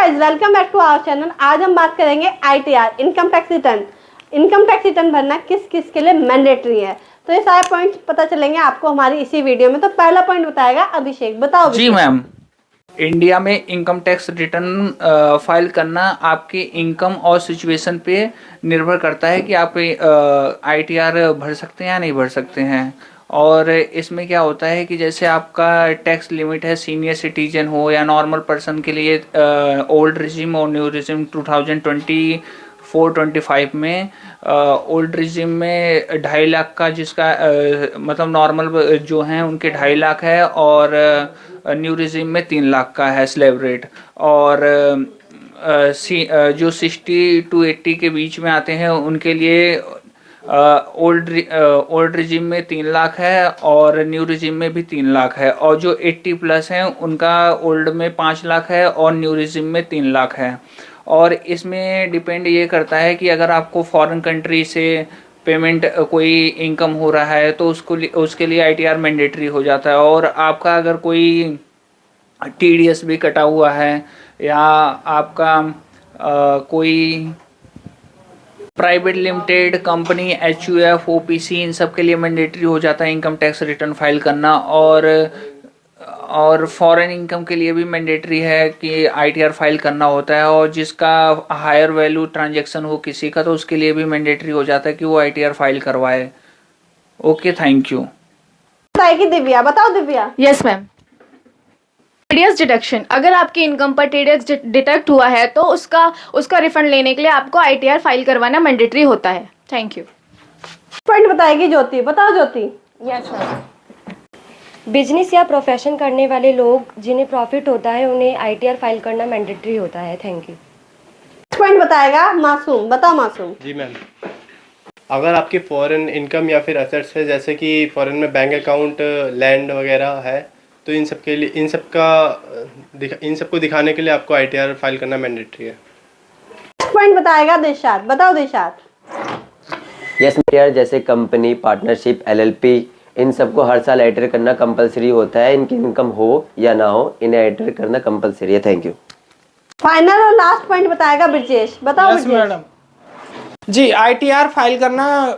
Guys, welcome back to our channel. आज हम बात करेंगे ITR, income tax return. Income tax return भरना किस किस के लिए मैंडेटरी है, तो ये सारे पॉइंट्स पता चलेंगे आपको हमारी इसी वीडियो में। तो पहला पॉइंट बताएगा अभिषेक। बताओ जी मैम। इंडिया में इनकम टैक्स रिटर्न फाइल करना आपके इनकम और सिचुएशन पे निर्भर करता है कि आप ITR भर सकते हैं या नहीं भर सकते हैं। और इसमें क्या होता है कि जैसे आपका टैक्स लिमिट है, सीनियर सिटीजन हो या नॉर्मल पर्सन के लिए ओल्ड रिजिम और न्यू रिजिम 2024-25 में ओल्ड रिजिम में 2.5 लाख का, जिसका मतलब नॉर्मल जो हैं उनके 2.5 लाख है, और न्यू रिजिम में 3 लाख का है स्लैब रेट। और जो 60 to 80 के बीच में आते हैं उनके लिए ओल्ड रिजिम में 3 लाख है और न्यू रिजिम में भी 3 लाख है। और जो 80 प्लस हैं उनका ओल्ड में 5 लाख है और न्यू रिजिम में 3 लाख है। और इसमें डिपेंड ये करता है कि अगर आपको फॉरेन कंट्री से पेमेंट कोई इनकम हो रहा है तो उसके लिए ITR मैंडेटरी हो जाता है। और आपका अगर कोई TDS भी कटा हुआ है या आपका कोई private limited company, HUF, OPC, इन सब के लिए मैंडेटरी हो जाता है इनकम टैक्स रिटर्न फाइल करना। और फॉरेन इनकम के लिए भी मैंडेटरी है कि ITR फाइल करना होता है। और जिसका हायर वैल्यू ट्रांजैक्शन हो किसी का, तो उसके लिए भी मैंडेटरी हो जाता है कि वो ITR फाइल करवाए। Okay, thank you. बताएगी दिव्या। बताओ Divya. Yes ma'am. TDS deduction, अगर आपकी इनकम पर TDS डिडक्ट हुआ है तो उसका रिफंड लेने के लिए आपको ITR फाइल करवाना मैंडेटरी होता है। Thank you. पॉइंट बताएगी ज्योति। बताओ ज्योति। Yes ma'am. बिजनेस या प्रोफेशन करने वाले लोग जिन्हें प्रॉफिट होता है उन्हें ITR फाइल करना मैंडेटरी होता है। Thank you. पॉइंट बताएगा मासूम। बताओ मासूम। जी मैम, अगर आपकी फॉरेन इनकम या फिर असेट्स है, जैसे कि फॉरेन में बैंक अकाउंट, लैंड वगैरह है, तो इन सबको दिखाने के लिए आपको ITR फाइल करना मैंडेटरी है। पॉइंट बताएगा दिलशाद। बताओ दिलशाद। यस ITR जैसे कंपनी, पार्टनरशिप, LLP, इन सबको हर साल ITR करना कंपलसरी होता है। इनकी इनकम हो या ना हो, इन्हें ITR करना कंपलसरी है। Thank you. फाइनल और लास्ट पॉइंट बताएगा ब्रजेश। बताओ यस ब्रजेश। मैडम। जी, ITR फाइल करना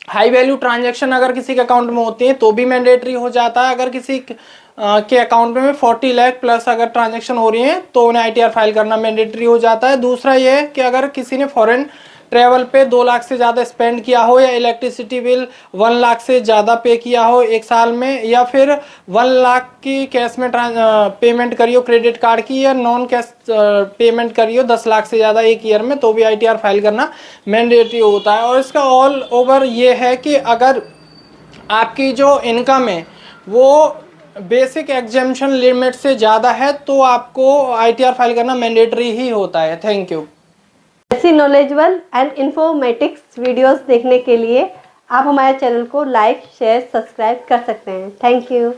हाई वैल्यू ट्रांजैक्शन अगर किसी के अकाउंट में होती है तो भी मैंडेटरी हो जाता है। अगर किसी के अकाउंट में 40 लाख प्लस अगर ट्रांजैक्शन हो रही है तो उन्हें ITR फाइल करना मैंडेटरी हो जाता है। दूसरा ये है कि अगर किसी ने फॉरेन ट्रैवल पे 2 लाख से ज़्यादा स्पेंड किया हो, या इलेक्ट्रिसिटी बिल 1 लाख से ज़्यादा पे किया हो एक साल में, या फिर 1 लाख की कैश में पेमेंट करी हो क्रेडिट कार्ड की, या नॉन कैश पेमेंट करी हो 10 लाख से ज़्यादा एक ईयर में, तो भी ITR फाइल करना मैंडेटरी होता है। और इसका ऑल ओवर ये है कि अगर आपकी जो इनकम है वो बेसिक एग्जेम्पशन लिमिट से ज़्यादा है तो आपको ITR फाइल करना मैंडेटरी ही होता है। Thank you. ऐसी नॉलेजेबल एंड इन्फॉर्मेटिव वीडियोस देखने के लिए आप हमारे चैनल को लाइक, शेयर, सब्सक्राइब कर सकते हैं। Thank you.